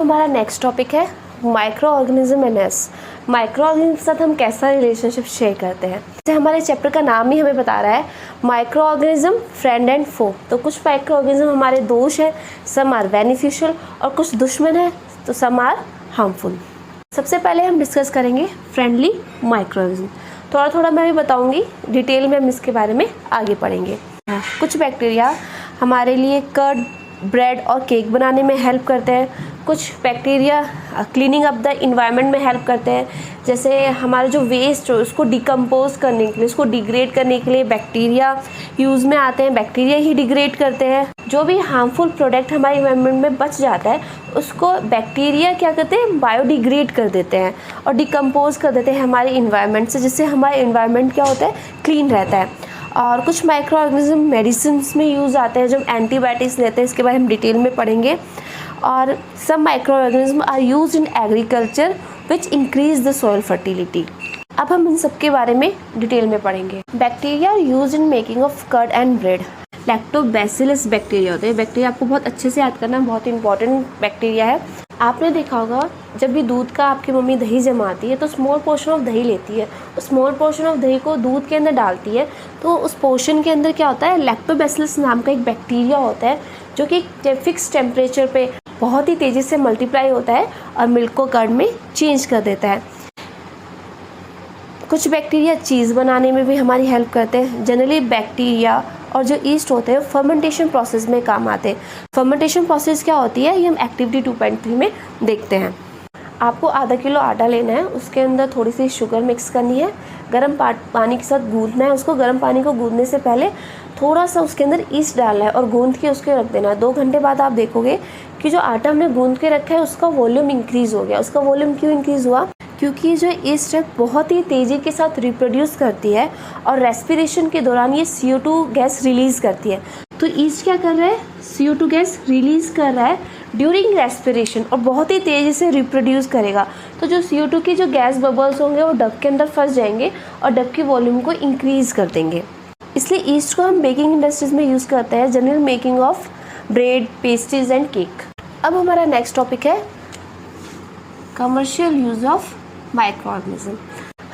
हमारा next topic है micro organism and us. Micro organism के साथ हम कैसा रिलेशनशिप शेयर करते हैं, जैसे हमारे चैप्टर का नाम ही हमें बता रहा है माइक्रो ऑर्गेनिज्म फ्रेंड एंड फो। तो कुछ माइक्रो ऑर्गेनिज्म हमारे दोस्त हैं, सम आर बेनिफिशियल, और कुछ दुश्मन है तो सम आर हार्मफुल। सबसे पहले हम डिस्कस करेंगे फ्रेंडली माइक्रो ऑर्गेनिज्म। थोड़ा थोड़ा मैं भी बताऊंगी, डिटेल में हम इसके बारे में आगे पढ़ेंगे। कुछ बैक्टीरिया हमारे लिए कर्ड, ब्रेड और केक बनाने में हेल्प करते हैं। कुछ bacteria cleaning up the environment में हेल्प करते हैं, जैसे हमारे जो वेस्ट हो उसको डिकम्पोज करने के लिए, उसको डिग्रेड करने के लिए बैक्टीरिया यूज़ में आते हैं। बैक्टीरिया ही डिग्रेड करते हैं। जो भी हार्मफुल प्रोडक्ट हमारे इन्वायरमेंट में बच जाता है उसको बैक्टीरिया क्या करते हैं, बायोडिग्रेड कर देते हैं और डिकम्पोज कर देते हैं हमारे इन्वायरमेंट से, जिससे हमारा इन्वायरमेंट क्या होता है, क्लीन रहता है। और कुछ माइक्रो ऑर्गेनिज्म मेडिसिन में यूज़ आते हैं, जो एंटीबायोटिक्स लेते हैं, इसके बारे में हम डिटेल में पढ़ेंगे। और some microorganism are used in agriculture which increase the soil fertility. अब हम इन सब के बारे में डिटेल में पढ़ेंगे। Bacteria use in making of curd and bread. Lactobacillus bacteria होते हैं। बैक्टीरिया आपको बहुत अच्छे से याद करना, बहुत इंपॉर्टेंट बैक्टीरिया है। आपने देखा होगा जब भी दूध का आपकी मम्मी दही जमाती है तो स्मॉल पोर्शन ऑफ दही लेती है, उस स्मॉल पोर्शन ऑफ दही को दूध के अंदर डालती है, तो उस पोर्शन के अंदर क्या होता है, लैक्टोबैसिलस नाम का एक बैक्टीरिया होता है जो कि फिक्स टेम्परेचर पे बहुत ही तेज़ी से मल्टीप्लाई होता है और मिल्क को कर्ड में चेंज कर देता है। कुछ बैक्टीरिया चीज़ बनाने में भी हमारी हेल्प करते हैं। जनरली बैक्टीरिया और जो ईस्ट होते हैं फर्मेंटेशन प्रोसेस में काम आते हैं। फर्मेंटेशन प्रोसेस क्या होती है, ये हम एक्टिविटी 2.3 में देखते हैं। आपको आधा किलो आटा लेना है, उसके अंदर थोड़ी सी शुगर मिक्स करनी है, गर्म पानी के साथ गूंदना है उसको। गर्म पानी को गूंदने से पहले थोड़ा सा उसके अंदर ईस्ट डालना है और गूंद के उसके रख देना है। 2 घंटे बाद आप देखोगे कि जो आटा हमने गूंद के रखा है उसका वॉल्यूम इंक्रीज़ हो गया। उसका वॉल्यूम क्यों इंक्रीज़ हुआ, क्योंकि जो ईस्ट है बहुत ही तेज़ी के साथ रिप्रोड्यूस करती है और रेस्पिरेशन के दौरान ये CO2 गैस रिलीज़ करती है। तो ईस्ट क्या कर रहा है, CO2 गैस रिलीज़ कर रहा है ड्यूरिंग रेस्पिरेशन और बहुत ही तेज़ी से रिप्रोड्यूस करेगा। तो जो CO2 की जो गैस बबल्स होंगे वो डब के अंदर फंस जाएंगे और डब की वॉल्यूम को इंक्रीज़ कर देंगे। इसलिए ईस्ट को हम बेकिंग इंडस्ट्रीज में यूज़ करते हैं, general making of bread, pastries and cake. अब हमारा नेक्स्ट टॉपिक है commercial use of micro organism.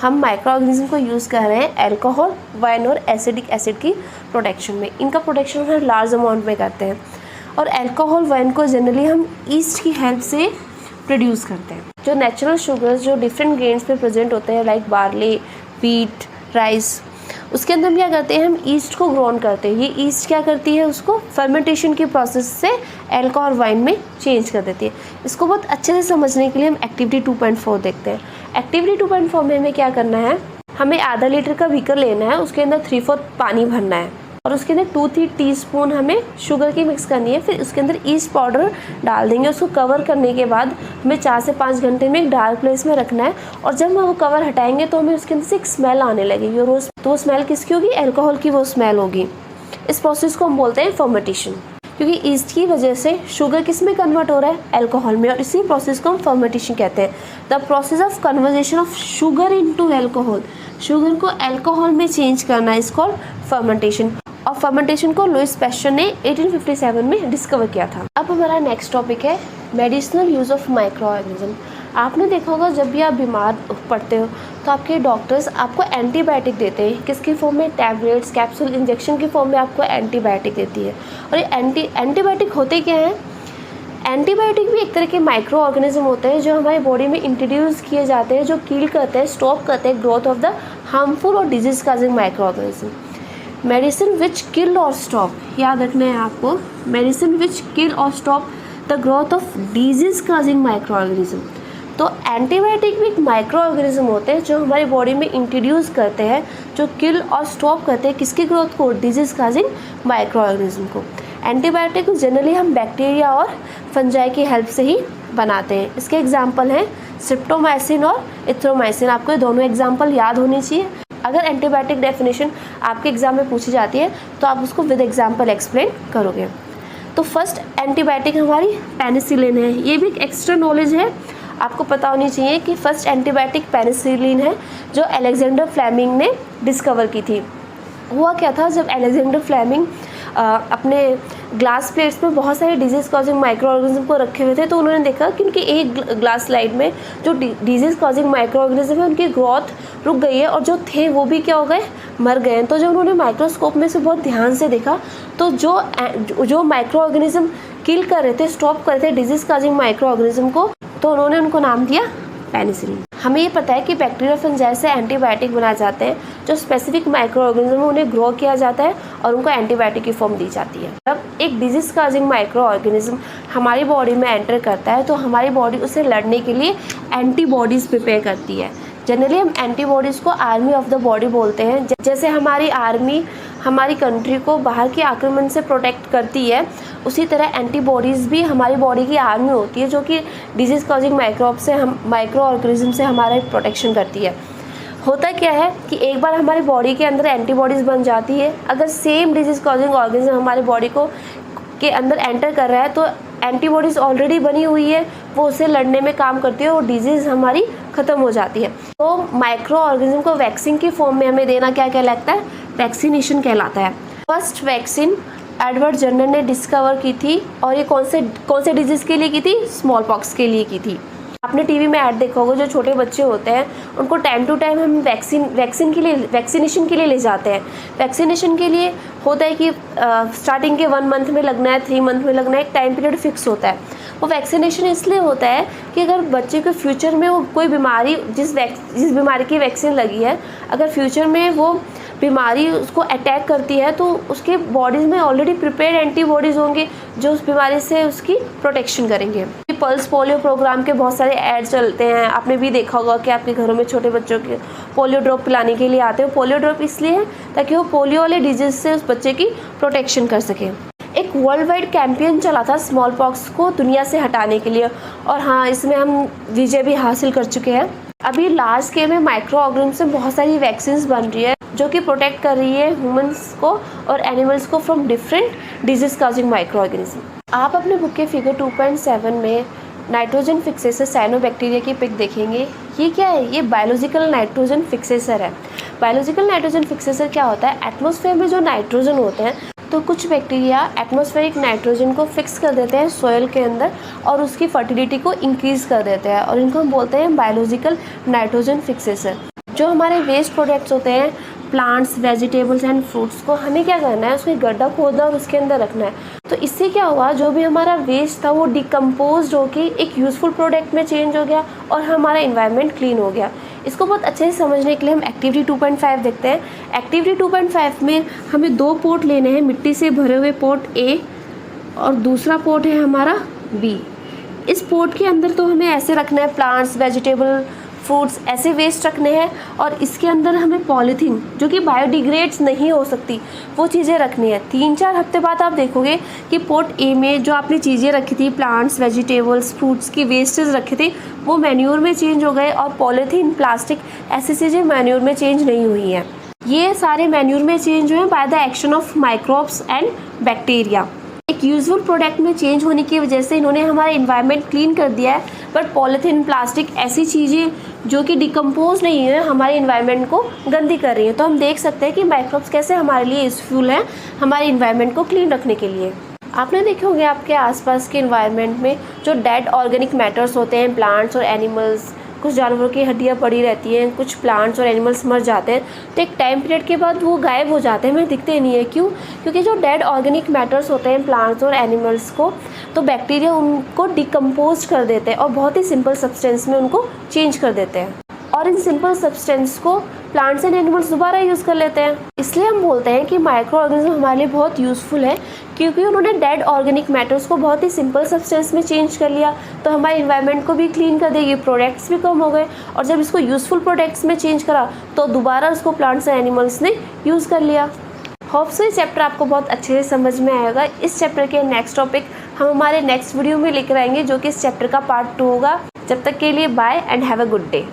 हम माइक्रो ऑर्गेनिज्म को यूज़ कर रहे हैं अल्कोहल, वाइन और एसिडिक एसिड की प्रोडक्शन में। इनका प्रोडक्शन हम लार्ज अमाउंट में करते हैं और अल्कोहल, वाइन को जनरली हम ईस्ट की हेल्प से प्रोड्यूस करते हैं। जो नेचुरल शुगर्स जो डिफरेंट ग्रेन्स पे प्रेजेंट होते हैं, लाइक बार्ले, व्हीट, राइस, उसके अंदर हम क्या करते हैं, हम ईस्ट को ग्रोन करते हैं। ये ईस्ट क्या करती है, उसको फर्मेंटेशन की प्रोसेस से अल्कोहल, वाइन में चेंज कर देती है। इसको बहुत अच्छे से समझने के लिए हम एक्टिविटी 2.4 देखते हैं। एक्टिविटी 2.4 में हमें क्या करना है, हमें आधा लीटर का बीकर लेना है, उसके अंदर 3/4 पानी भरना है और उसके अंदर 2-3 टीस्पून हमें शुगर की मिक्स करनी है। फिर उसके अंदर ईस्ट पाउडर डाल देंगे। उसको कवर करने के बाद हमें 4 से 5 घंटे में एक डार्क प्लेस में रखना है और जब हम वो कवर हटाएंगे तो हमें उसके अंदर से एक स्मेल आने लगेगी और वो स्मेल किसकी होगी, अल्कोहल की वो स्मेल होगी। इस प्रोसेस को हम बोलते हैं फर्मेंटेशन, क्योंकि ईस्ट की वजह से शुगर किस में कन्वर्ट हो रहा है, अल्कोहल में, और इसी प्रोसेस को हम फर्मेंटेशन कहते हैं। The process of conversation of sugar into alcohol, sugar को अल्कोहल में चेंज करना इज कॉल्ड फर्मेंटेशन। और फर्मेंटेशन को लुईस पैस्चर ने 1857 में डिस्कवर किया था। अब हमारा नेक्स्ट टॉपिक है medicinal use of micro organism. आपने देखा होगा जब भी आप बीमार पड़ते हो तो आपके डॉक्टर्स आपको एंटीबायोटिक देते हैं। किसकी फॉर्म में, टैबलेट्स, कैप्सूल, इंजेक्शन की फॉर्म में आपको एंटीबायोटिक देती है। और ये एंटीबायोटिक होते क्या हैं, एंटीबायोटिक भी एक तरह के माइक्रो ऑर्गेनिज्म होते हैं जो हमारी बॉडी में इंट्रोड्यूस किए जाते हैं, जो किल करते हैं, स्टॉप करते हैं ग्रोथ ऑफ द हार्मफुल और disease causing microorganism. Medicine which kill और स्टॉप, याद रखना है आपको, मेडिसिन विच किल और stop the growth of disease causing micro organism. तो एंटीबायोटिक भी एक माइक्रो ऑर्गेनिज्म होते हैं जो हमारी बॉडी में इंट्रोड्यूस करते हैं, जो किल और स्टॉप करते हैं किसकी ग्रोथ को, डिजीज काजिंग माइक्रो ऑर्गेनिज्म को। एंटीबायोटिक जनरली हम बैक्टीरिया और फंजाई की हेल्प से ही बनाते हैं। इसके एग्जाम्पल हैं स्ट्रिप्टोमाइसिन और इथ्रोमाइसिन। आपको ये दोनों एग्जाम्पल याद होनी चाहिए। अगर एंटीबायोटिक डेफिनेशन आपके एग्जाम में पूछी जाती है तो आप उसको विद एग्जाम्पल एक्सप्लेन करोगे। तो फर्स्ट एंटीबायोटिक हमारी पेनिसिलिन है। ये भी एक एक्स्ट्रा नॉलेज है, आपको पता होनी चाहिए कि फर्स्ट एंटीबायोटिक पेनिसिलिन है जो अलेक्जेंडर फ्लेमिंग ने डिस्कवर की थी। हुआ क्या था, जब अलेक्जेंडर फ्लेमिंग अपने ग्लास प्लेट्स में बहुत सारे डिजीज़ कॉजिंग माइक्रो ऑर्गेनिज्म को रखे हुए थे, तो उन्होंने देखा कि उनकी एक ग्लास स्लाइड में जो डिजीज़ कॉजिंग माइक्रो ऑर्गेनिज्म है उनकी ग्रोथ रुक गई है और जो थे वो भी क्या हो गए, मर गए हैं। तो जब उन्होंने माइक्रोस्कोप में से बहुत ध्यान से देखा तो जो माइक्रो ऑर्गेनिज्म किल कर रहे थे, स्टॉप कर रहे थे डिजीज़ कॉजिंग माइक्रो ऑर्गेनिज्म को, तो उन्होंने उनको नाम दिया पेनिसिलिन। हमें ये पता है कि बैक्टीरिया फंजाई से एंटीबायोटिक बनाए जाते हैं, जो स्पेसिफिक माइक्रो ऑर्गेनिज्म उन्हें ग्रो किया जाता है और उनको एंटीबायोटिक की फॉर्म दी जाती है। जब एक डिजीज़ कॉजिंग माइक्रो ऑर्गेनिज्म हमारी बॉडी में एंटर करता है तो हमारी बॉडी उसे लड़ने के लिए एंटीबॉडीज़ प्रिपेयर करती है। जनरली हम एंटीबॉडीज़ को आर्मी ऑफ द बॉडी बोलते हैं। जैसे हमारी आर्मी हमारी कंट्री को बाहर के आक्रमण से प्रोटेक्ट करती है, उसी तरह एंटीबॉडीज़ भी हमारी बॉडी की आर्मी होती है जो कि डिजीज़ कॉजिंग माइक्रो ऑर्गेनिज्म से हमारा प्रोटेक्शन करती है। होता क्या है कि एक बार हमारी बॉडी के अंदर एंटीबॉडीज़ बन जाती है, अगर सेम डिजीज़ कॉजिंग ऑर्गेनिज्म हमारी बॉडी के अंदर एंटर कर रहा है तो एंटीबॉडीज़ ऑलरेडी बनी हुई है, वो उसे लड़ने में काम करती है और डिजीज़ हमारी ख़त्म हो जाती है। तो माइक्रो ऑर्गेनिज्म को वैक्सीन की फॉर्म में हमें देना क्या कहलाता है, वैक्सीनेशन कहलाता है। फर्स्ट वैक्सीन एडवर्ड जर्नर ने डिस्कवर की थी और ये कौन से डिजीज़ के लिए की थी, स्मॉल पॉक्स के लिए की थी। आपने टीवी में ऐड देखा होगा, जो छोटे बच्चे होते हैं उनको टाइम टू टाइम हम वैक्सीनेशन के लिए ले जाते हैं। वैक्सीनेशन के लिए होता है कि स्टार्टिंग के 1 मंथ में लगना है, 3 मंथ में लगना है, एक टाइम पीरियड फिक्स होता है। वो वैक्सीनेशन इसलिए होता है कि अगर बच्चे को फ्यूचर में वो कोई बीमारी, जिस बीमारी की वैक्सीन लगी है, अगर फ्यूचर में वो बीमारी उसको अटैक करती है तो उसके बॉडीज़ में ऑलरेडी प्रिपेयर्ड एंटीबॉडीज़ होंगे जो उस बीमारी से उसकी प्रोटेक्शन करेंगे। पल्स पोलियो प्रोग्राम के बहुत सारे ऐड चलते हैं, आपने भी देखा होगा कि आपके घरों में छोटे बच्चों के पोलियो ड्रॉप पिलाने के लिए आते हैं। पोलियो ड्रॉप इसलिए है ताकि वो पोलियो वाले डिजीज़ से उस बच्चे की प्रोटेक्शन कर सकें। एक वर्ल्ड वाइड कैंपेन चला था स्मॉल पॉक्स को दुनिया से हटाने के लिए, और हाँ, इसमें हम विजय भी हासिल कर चुके हैं। अभी लार्ज स्केल में माइक्रो ऑर्गेनिज्म से बहुत सारी वैक्सीन्स बन रही है जो कि प्रोटेक्ट कर रही है ह्यूमंस को और एनिमल्स को from different disease causing micro organism. आप अपने बुक के फिगर 2.7 में नाइट्रोजन फिक्सेसर साइनोबैक्टीरिया की पिक देखेंगे। ये क्या है, ये बायोलॉजिकल नाइट्रोजन फिक्सेसर है। बायोलॉजिकल नाइट्रोजन फिक्सेसर क्या होता है, एटमॉस्फेयर में जो नाइट्रोजन होते हैं तो कुछ बैक्टीरिया एटमॉस्फेरिक नाइट्रोजन को फिक्स कर देते हैं सॉइल के अंदर और उसकी फर्टिलिटी को इंक्रीज़ कर देते हैं, और इनको हम बोलते हैं बायोलॉजिकल नाइट्रोजन फिक्सेसर। जो हमारे वेस्ट प्रोडक्ट्स होते हैं, प्लांट्स, वेजिटेबल्स एंड फ्रूट्स को हमें क्या करना है, उसमें गड्ढा खोदना और उसके अंदर रखना है। तो इससे क्या हुआ, जो भी हमारा वेस्ट था वो डिकम्पोज होके एक यूज़फुल प्रोडक्ट में चेंज हो गया और हमारा इन्वायरमेंट क्लीन हो गया। इसको बहुत अच्छे से समझने के लिए हम एक्टिविटी 2.5 देखते हैं। एक्टिविटी 2.5 में हमें 2 पोट लेने हैं, मिट्टी से भरे हुए पोट ए और दूसरा पोट है हमारा बी। इस पोट के अंदर तो हमें ऐसे रखना है, प्लांट्स, वेजिटेबल, फ्रूट्स, ऐसे वेस्ट रखने हैं, और इसके अंदर हमें पॉलीथीन जो कि बायोडिग्रेड्स नहीं हो सकती वो चीज़ें रखनी है। 3-4 हफ्ते बाद आप देखोगे कि पोट ए में जो आपने चीज़ें रखी थी, प्लांट्स, वेजिटेबल्स, फ्रूट्स की वेस्टेज रखे थे, वो मैन्योर में चेंज हो गए, और पॉलीथीन, प्लास्टिक, ऐसी चीज़ें मैन्योर में चेंज नहीं हुई हैं। ये सारे मैन्योर में चेंज हुए by the action of microbes and bacteria. एक यूजफुल प्रोडक्ट में चेंज होने की वजह से इन्होंने हमारा इन्वायरमेंट क्लीन कर दिया है, बट पॉलीथीन, प्लास्टिक, ऐसी चीज़ें जो कि डिकम्पोज नहीं है हमारे इन्वायरमेंट को गंदी कर रही है। तो हम देख सकते हैं कि माइक्रोब्स कैसे हमारे लिए यूजफुल हैं हमारे इन्वायरमेंट को क्लीन रखने के लिए। आपने देखे होंगे आपके आसपास के इन्वायरमेंट में जो डेड ऑर्गेनिक मैटर्स होते हैं, प्लांट्स और एनिमल्स, कुछ जानवरों की हड्डियाँ पड़ी रहती हैं, कुछ प्लांट्स और एनिमल्स मर जाते हैं, तो एक टाइम पीरियड के बाद वो गायब हो जाते हैं, हमें दिखते नहीं है। क्यों? क्योंकि जो डेड ऑर्गेनिक मैटर्स होते हैं प्लांट्स और एनिमल्स को, तो बैक्टीरिया उनको डिकम्पोज कर देते हैं और बहुत ही सिंपल सब्सटेंस में उनको चेंज कर देते हैं, और इन सिंपल सब्सटेंस को प्लांट्स एंड एनिमल्स दोबारा यूज़ कर लेते हैं। इसलिए हम बोलते हैं कि माइक्रो ऑर्गेनिज्म हमारे लिए बहुत यूज़फुल है, क्योंकि उन्होंने डेड ऑर्गेनिक मैटर्स को बहुत ही सिंपल सब्सटेंस में चेंज कर लिया, तो हमारे इन्वायरमेंट को भी क्लीन कर देगी, प्रोडक्ट्स भी कम हो गए, और जब इसको यूज़फुल प्रोडक्ट्स में चेंज करा तो दोबारा उसको प्लांट्स एंड एनिमल्स ने यूज़ कर लिया। होप सो ये चैप्टर आपको बहुत अच्छे से समझ में आएगा। इस चैप्टर के नेक्स्ट टॉपिक हम हमारे नेक्स्ट वीडियो में लेकर आएंगे, जो कि इस चैप्टर का पार्ट 2 होगा। जब तक के लिए bye and have a good day.